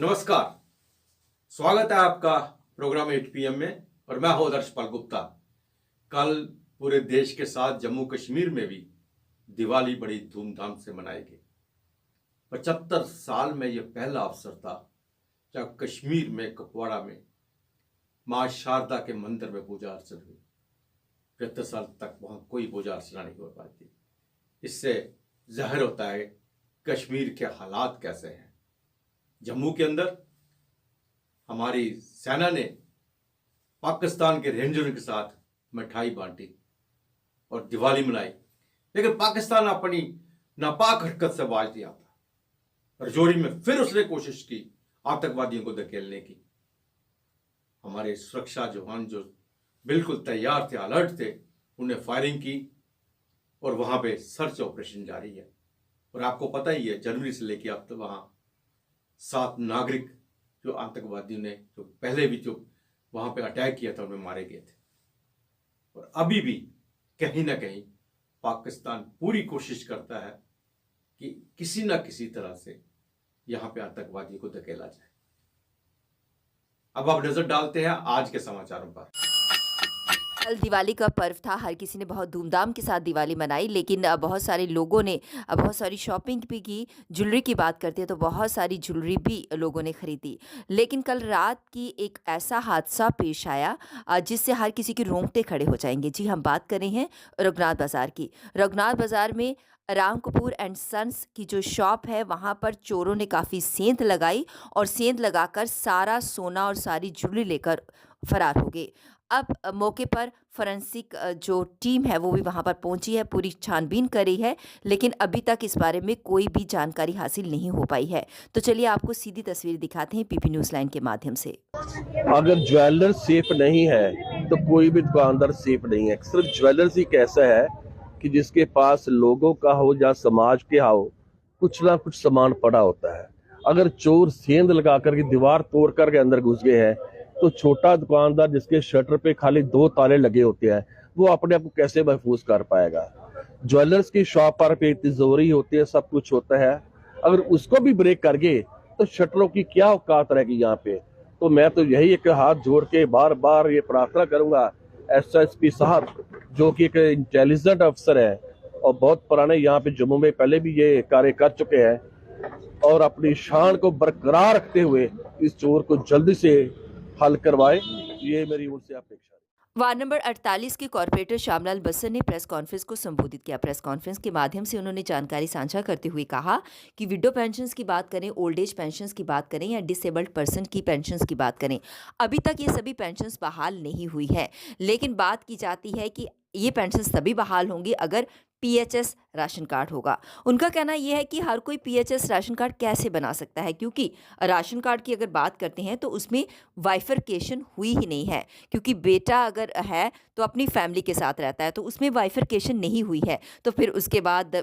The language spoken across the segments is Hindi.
नमस्कार। स्वागत है आपका प्रोग्राम 8 PM में और मैं हूं हर्षपाल गुप्ता। कल पूरे देश के साथ जम्मू कश्मीर में भी दिवाली बड़ी धूमधाम से मनाई गई। 75 साल में यह पहला अवसर था जब कश्मीर में कुपवाड़ा में मां शारदा के मंदिर में पूजा अर्चना हुई। 75 साल तक वहां कोई पूजा अर्चना नहीं हो पाती। इससे जाहिर होता है कश्मीर के हालात कैसे हैं। जम्मू के अंदर हमारी सेना ने पाकिस्तान के रेंजरों के साथ मिठाई बांटी और दिवाली मनाई, लेकिन पाकिस्तान अपनी नापाक हरकत से बाज दिया था। रजौरी में फिर उसने कोशिश की आतंकवादियों को धकेलने की। हमारे सुरक्षा जवान जो बिल्कुल तैयार थे, अलर्ट थे, उन्हें फायरिंग की और वहां पे सर्च ऑपरेशन जारी है। और आपको पता ही है, जनवरी से लेकर अब तक वहां 7 नागरिक जो आतंकवादियों ने जो पहले भी जो वहां पे अटैक किया था उनमें मारे गए थे। और अभी भी कहीं ना कहीं पाकिस्तान पूरी कोशिश करता है कि किसी ना किसी तरह से यहां पे आतंकवादियों को धकेला जाए। अब आप नजर डालते हैं आज के समाचारों पर। कल दिवाली का पर्व था। हर किसी ने बहुत धूमधाम के साथ दिवाली मनाई, लेकिन बहुत सारे लोगों ने बहुत सारी शॉपिंग भी की। ज्वेलरी की बात करते हैं तो बहुत सारी ज्वेलरी भी लोगों ने खरीदी। लेकिन कल रात की एक ऐसा हादसा पेश आया जिससे हर किसी के रोंगटे खड़े हो जाएंगे। जी, हम बात कर रहे हैं रघुनाथ बाज़ार की। रघुनाथ बाज़ार में राम कपूर एंड सन्स की जो शॉप है, वहाँ पर चोरों ने काफ़ी सेंध लगाई और सेंध लगाकर सारा सोना और सारी ज्वेलरी लेकर फरार हो गए। अब मौके पर फोरेंसिक जो टीम है वो भी वहाँ पर पहुँची है, पूरी छानबीन कर रही है, लेकिन अभी तक इस बारे में कोई भी जानकारी हासिल नहीं हो पाई है। तो चलिए आपको सीधी तस्वीर दिखाते हैं पीपी न्यूज़ लाइन के माध्यम से। अगर ज्वेलर सेफ नहीं है तो कोई भी दुकानदार सेफ नहीं है। सिर्फ ज्वेलर्स ही कैसा है कि जिसके पास लोगों का हो या समाज के हो, कुछ ना कुछ सामान पड़ा होता है। अगर चोर सेंध लगा करके दीवार तोड़ करके अंदर घुस गए हैं तो छोटा दुकानदार जिसके शटर पे खाली 2 ताले लगे होते हैं, वो अपने आप को कैसे महफूज कर पाएगा। ज्वेलर्स की शॉप पर पे तिजोरी होती है, सब कुछ होता है। अगर उसको भी ब्रेक कर गए तो शटरों की क्या औकात रहेगी यहाँ पे। तो मैं तो यही एक हाथ जोड़ के बार बार ये प्रार्थना करूंगा SSP साहब, जो कि एक इंटेलिजेंट अफसर है और बहुत पुराने यहाँ पे जम्मू में पहले भी ये कार्य कर चुके हैं, और अपनी शान को बरकरार रखते हुए इस चोर को जल्दी से हल करवाए, ये मेरी उनसे अपेक्षा है। वार्ड नंबर 48 के कॉर्पोरेटर श्यामलाल बस्सर ने प्रेस कॉन्फ्रेंस को संबोधित किया। प्रेस कॉन्फ्रेंस के माध्यम से उन्होंने जानकारी साझा करते हुए कहा कि विडो पेंशन्स की बात करें, ओल्ड एज पेंशन्स की बात करें या डिसेबल्ड पर्सन की पेंशन्स की बात करें, अभी तक ये सभी पेंशन्स बहाल नहीं हुई है। लेकिन बात की जाती है कि ये पेंशन्स तभी बहाल होंगी अगर PHS राशन कार्ड होगा। उनका कहना यह है कि हर कोई PHS राशन कार्ड कैसे बना सकता है, क्योंकि राशन कार्ड की अगर बात करते हैं तो उसमें वाइफरकेशन हुई ही नहीं है। क्योंकि बेटा अगर है तो अपनी फैमिली के साथ रहता है, तो उसमें वाइफरकेशन नहीं हुई है, तो फिर उसके बाद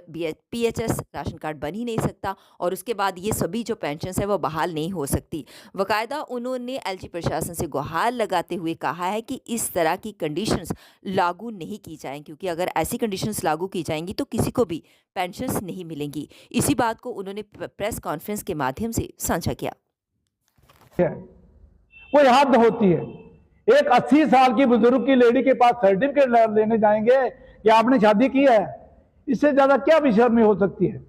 PHS राशन कार्ड बन ही नहीं सकता और उसके बाद ये सभी जो पेंशन है वो बहाल नहीं हो सकती। बाकायदा उन्होंने LG प्रशासन से गुहार लगाते हुए कहा है कि इस तरह की कंडीशंस लागू नहीं की जाएं, क्योंकि अगर ऐसी कंडीशंस लागू की जाएंगी तो किसी को भी पेंशन्स नहीं मिलेंगी। इसी बात को उन्होंने प्रेस कॉन्फ्रेंस के माध्यम से साझा किया। कोई हद होती है। एक 80 साल की बुजुर्ग की लेडी के पास सर्टिफिकेट लेने जाएंगे कि आपने शादी की है, इससे ज्यादा क्या बेशर्मी हो सकती है।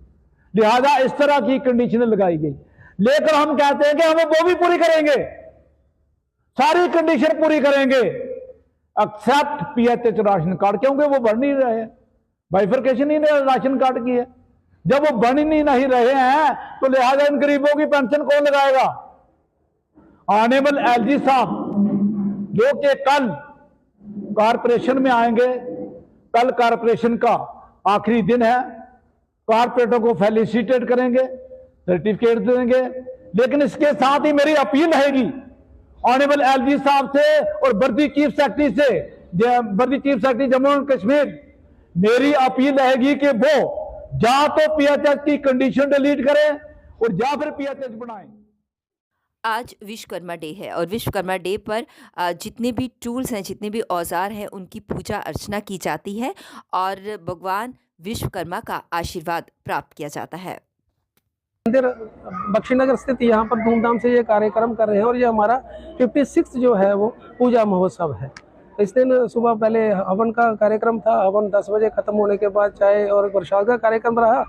लिहाजा इस तरह की कंडीशनें लगाई गई, लेकर हम कहते हैं कि हम वो भी पूरी करेंगे, सारी कंडीशन पूरी करेंगे एक्सेप्ट PHS राशन कार्ड, क्योंकि वो बन नहीं रहे हैं, बाइफरकेशन ही नहीं राशन कार्ड की है। जब वो बन ही नहीं रहे हैं तो लिहाजा इन गरीबों की पेंशन कौन लगाएगा। ऑनेबल LG साहब जो कि कल कारपोरेशन में आएंगे, कल कारपोरेशन का आखिरी दिन है, कारपोरेटरों को फेलिसिटेट करेंगे, सर्टिफिकेट देंगे। लेकिन इसके साथ ही मेरी अपील रहेगी ऑनेबल LG साहब से और वर्दी चीफ सेक्रेटरी से, वर्दी chief secretary Jammu and Kashmir, मेरी अपील रहेगी कि वो या तो PHS की कंडीशन डिलीट करें और या फिर PHS बनाएं। आज विश्वकर्मा डे है और विश्वकर्मा डे पर जितने भी टूल्स हैं, जितने भी औजार हैं, उनकी पूजा अर्चना की जाती है और भगवान विश्वकर्मा का आशीर्वाद प्राप्त किया जाता है। मंदिर बख्शीनगर स्थित यहाँ पर धूमधाम से ये कार्यक्रम कर रहे हैं और ये हमारा 56 जो है वो पूजा महोत्सव है। इस दिन सुबह पहले हवन का कार्यक्रम था। हवन 10 बजे खत्म होने के बाद चाय और प्रसाद का कार्यक्रम रहा।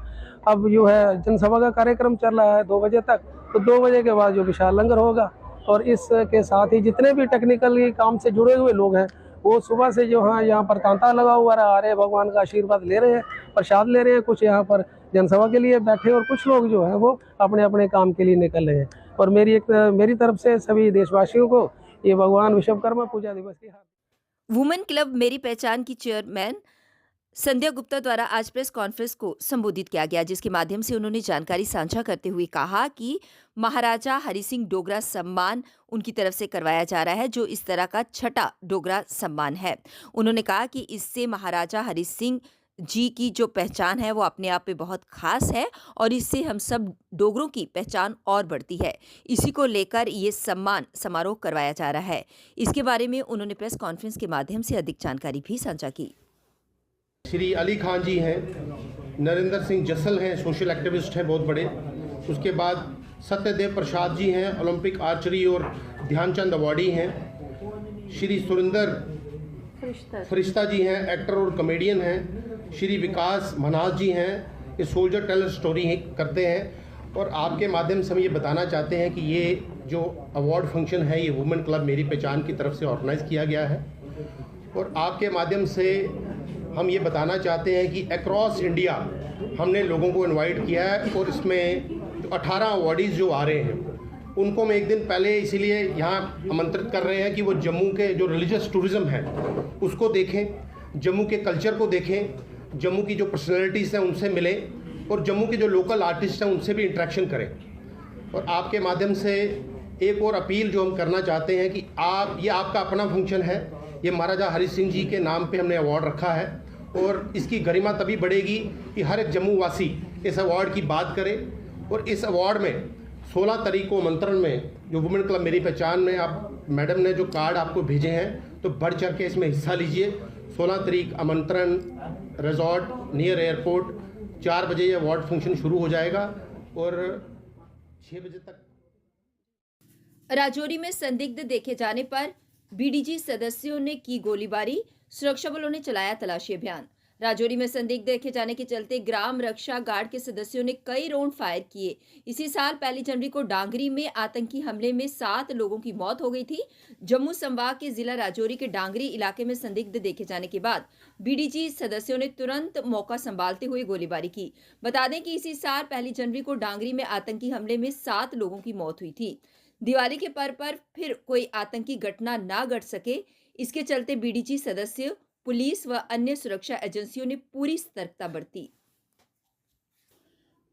अब जो है जनसभा का कार्यक्रम चल रहा है 2 बजे तक। तो 2 बजे के बाद जो विशाल लंगर होगा और इसके साथ ही जितने भी टेक्निकल काम से जुड़े हुए लोग हैं वो सुबह से जो है यहाँ पर तांता लगा हुआ रहा, आ रहे भगवान का आशीर्वाद ले रहे हैं, प्रसाद ले रहे हैं। कुछ यहाँ पर जनसभा के लिए बैठे और कुछ लोग जो है वो अपने अपने काम के लिए निकल रहे हैं। और मेरी तरफ से सभी देशवासियों को ये भगवान विश्वकर्मा पूजा दिवस की वुमेन क्लब मेरी पहचान की चेयरमैन संध्या गुप्ता द्वारा आज प्रेस कॉन्फ्रेंस को संबोधित किया गया, जिसके माध्यम से उन्होंने जानकारी साझा करते हुए कहा कि महाराजा हरि सिंह डोगरा सम्मान उनकी तरफ से करवाया जा रहा है, जो इस तरह का छठा डोगरा सम्मान है। उन्होंने कहा कि इससे महाराजा हरि सिंह जी की जो पहचान है वो अपने आप में बहुत खास है और इससे हम सब डोगरों की पहचान और बढ़ती है। इसी को लेकर ये सम्मान समारोह करवाया जा रहा है। इसके बारे में उन्होंने प्रेस कॉन्फ्रेंस के माध्यम से अधिक जानकारी भी साझा की। श्री अली खान जी हैं, नरेंद्र सिंह जसल हैं, सोशल एक्टिविस्ट हैं बहुत बड़े। उसके बाद सत्यदेव प्रसाद जी हैं, ओलंपिक आर्चरी और ध्यानचंद अवार्डी हैं। श्री सुरेंद्र फरिश्ता जी हैं, एक्टर और कॉमेडियन हैं। श्री विकास मनाज जी हैं, ये सोल्जर टेलर स्टोरी करते हैं। और आपके माध्यम से हम ये बताना चाहते हैं कि ये जो अवार्ड फंक्शन है ये वुमेन क्लब मेरी पहचान की तरफ से ऑर्गेनाइज़ किया गया है। और आपके माध्यम से हम ये बताना चाहते हैं कि अक्रॉस इंडिया हमने लोगों को इनवाइट किया है और इसमें जो 18 अवार्डीज़ जो आ रहे हैं उनको हम एक दिन पहले इसीलिए यहाँ आमंत्रित कर रहे हैं कि वो जम्मू के जो रिलीजियस टूरिज़्म है उसको देखें, जम्मू के कल्चर को देखें, जम्मू की जो पर्सनैलिटीज़ हैं उनसे मिलें और जम्मू के जो लोकल आर्टिस्ट हैं उनसे भी इंटरेक्शन करें। और आपके माध्यम से एक और अपील जो हम करना चाहते हैं कि ये आपका अपना फंक्शन है, ये महाराजा हरि सिंह जी के नाम पे हमने अवार्ड रखा है और इसकी गरिमा तभी बढ़ेगी कि हर एक जम्मू वासी इस अवार्ड की बात करे। और इस अवार्ड में 16 तारीख को आमंत्रण में जो वुमेन क्लब मेरी पहचान में आप मैडम ने जो कार्ड आपको भेजे हैं तो बढ़ चढ़ के इसमें हिस्सा लीजिए। 16 तारीख आमंत्रण रिजॉर्ट नियर एयरपोर्ट, 4 बजे ये अवार्ड फंक्शन शुरू हो जाएगा और 6 बजे तक। राजौरी में संदिग्ध देखे जाने पर बीडीजी सदस्यों ने की गोलीबारी, सुरक्षा बलों ने चलाया तलाशी अभियान। राजौरी में संदिग्ध देखे जाने के चलते ग्राम रक्षा गार्ड के सदस्यों ने कई राउंड फायर किए। इसी साल 1 जनवरी को डांगरी में आतंकी हमले में 7 लोगों की मौत हो गई थी। जम्मू संभाग के जिला राजौरी के डांगरी इलाके में संदिग्ध देखे जाने के बाद बीडीजी सदस्यों ने तुरंत मौका संभालते हुए गोलीबारी की। बता दें कि इसी साल 1 जनवरी को डांगरी में आतंकी हमले में 7 लोगों की मौत हुई थी। दिवाली के पर्व पर फिर कोई आतंकी घटना ना घट सके, इसके चलते बीडीजी सदस्य, पुलिस व अन्य सुरक्षा एजेंसियों ने पूरी सतर्कता बरती।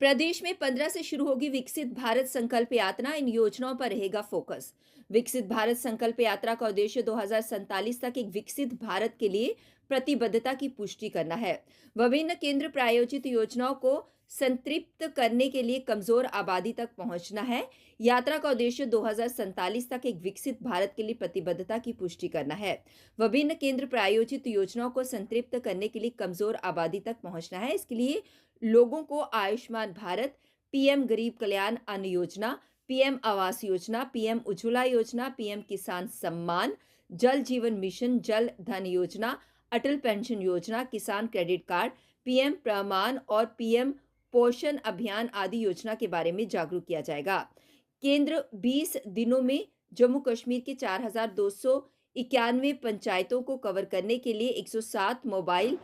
प्रदेश में 15 से शुरू होगी विकसित भारत संकल्प यात्रा, इन योजनाओं पर रहेगा फोकस। विकसित भारत संकल्प यात्रा का उद्देश्य 2047 तक एक विकसित भारत के लिए प्रतिबद्धता की पुष्टि करना है। विभिन्न केंद्र प्रायोजित योजनाओं को संतृप्त करने के लिए कमजोर आबादी तक पहुंचना है। यात्रा का उद्देश्य 2047 तक एक विकसित भारत के लिए प्रतिबद्धता की पुष्टि करना है। विभिन्न केंद्र प्रायोजित योजनाओं को संतृप्त करने के लिए कमजोर आबादी तक पहुंचना है। इसके लिए लोगों को आयुष्मान भारत, पीएम गरीब कल्याण अन्न योजना, पीएम आवास योजना, पीएम उज्ज्वला योजना, पीएम किसान सम्मान, जल जीवन मिशन, जल धन योजना, अटल पेंशन योजना, किसान क्रेडिट कार्ड, पीएम प्रमाण और पीएम पोषण अभियान आदि योजना के बारे में जागरूक किया जाएगा। केंद्र 20 दिनों में जम्मू कश्मीर के 4291 पंचायतों को कवर करने के लिए 107 मोबाइल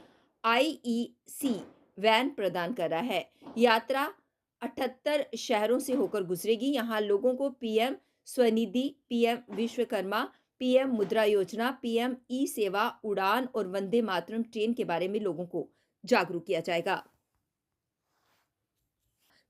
आईईसी वैन प्रदान कर रहा है। यात्रा 78 शहरों से होकर गुजरेगी। यहाँ लोगों को PM Svanidhi, PM Vishwakarma, PM मुद्रा योजना, पीएम ई सेवा, उड़ान और वंदे मातरम ट्रेन के बारे में लोगों को जागरूक किया जाएगा।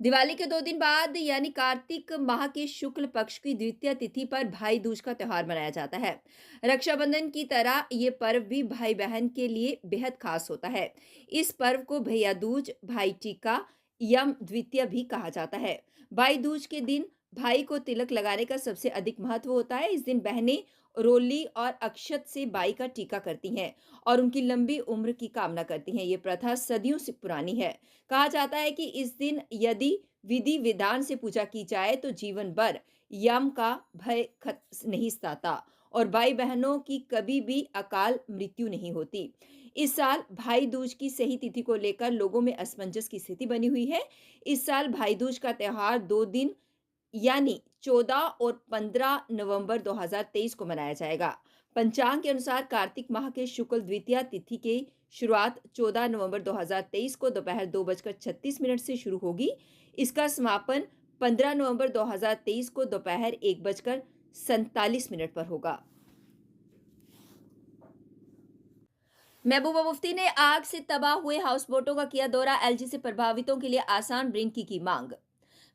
दिवाली के 2 दिन बाद यानी कार्तिक माह के शुक्ल पक्ष की द्वितीय तिथि पर भाई दूज का त्योहार मनाया जाता है। रक्षाबंधन की तरह ये पर्व भी भाई बहन के लिए बेहद खास होता है। इस पर्व को भैया दूज, भाई टीका, यम द्वितीय भी कहा जाता है। भाई दूज के दिन भाई को तिलक लगाने का सबसे अधिक महत्व होता है। इस दिन बहनें रोली और अक्षत से भाई का टीका करती हैं और उनकी लंबी उम्र की कामना करती हैं। ये प्रथा सदियों से पुरानी है। कहा जाता है कि इस दिन यदि विधि विधान से पूजा की जाए तो जीवन भर यम का भय नहीं सताता और भाई बहनों की कभी भी अकाल मृत्यु नहीं होती। इस साल भाई दूज की सही तिथि को लेकर लोगों में असमंजस की स्थिति बनी हुई है। इस साल भाई दूज का त्योहार 2 दिन यानी 14 और 15 नवंबर 2023 को मनाया जाएगा। पंचांग के अनुसार कार्तिक माह के शुक्ल द्वितीया तिथि की शुरुआत 14 नवंबर 2023 को दोपहर 2:36 से शुरू होगी। इसका समापन 15 नवंबर 2023 को दोपहर 1:47 पर होगा। महबूबा मुफ्ती ने आग से तबाह हुए हाउस बोटों का किया दौरा, एलजी से प्रभावितों के लिए आसान ऋण की मांग।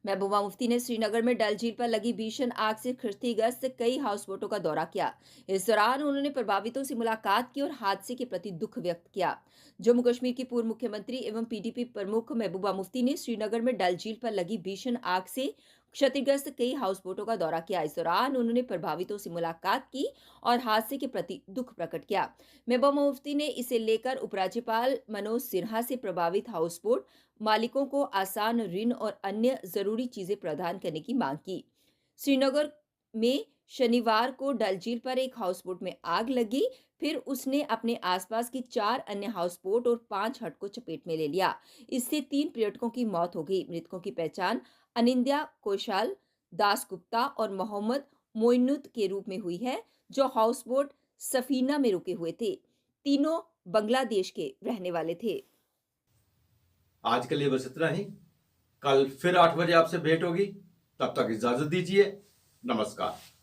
महबूबा मुफ्ती ने श्रीनगर में डल झील पर लगी भीषण आग से क्षतिग्रस्त कई हाउस बोटों का दौरा किया। इस दौरान उन्होंने प्रभावितों से मुलाकात की और हादसे के प्रति दुख व्यक्त किया। जम्मू कश्मीर की पूर्व मुख्यमंत्री एवं पीडीपी प्रमुख महबूबा मुफ्ती ने श्रीनगर में डल झील पर लगी भीषण आग से क्षतिग्रस्त कई हाउस बोटों का दौरा किया। इस दौरान उन्होंने प्रभावितों से मुलाकात की और हादसे के प्रति दुख प्रकट किया। महबूबा मुफ्ती ने इसे लेकर उपराज्यपाल मनोज सिन्हा से प्रभावित हाउस बोट मालिकों को आसान ऋण और अन्य जरूरी चीजें प्रदान करने की मांग की। श्रीनगर में शनिवार को डल झील पर एक हाउस बोट में आग लगी, फिर उसने अपने आसपास की 4 अन्य हाउस बोट और 5 हट को चपेट में ले लिया। इससे 3 पर्यटकों की मौत हो गई। मृतकों की पहचान अनिंद्या कौशल, दास गुप्ता और मोहम्मद मोइनुद्द के रूप में हुई है, जो हाउस बोट सफीना में रुके हुए थे। तीनों बांग्लादेश के रहने वाले थे। आज के लिए बस इतना ही। कल फिर 8 बजे आपसे भेंट होगी। तब तक इजाजत दीजिए। नमस्कार।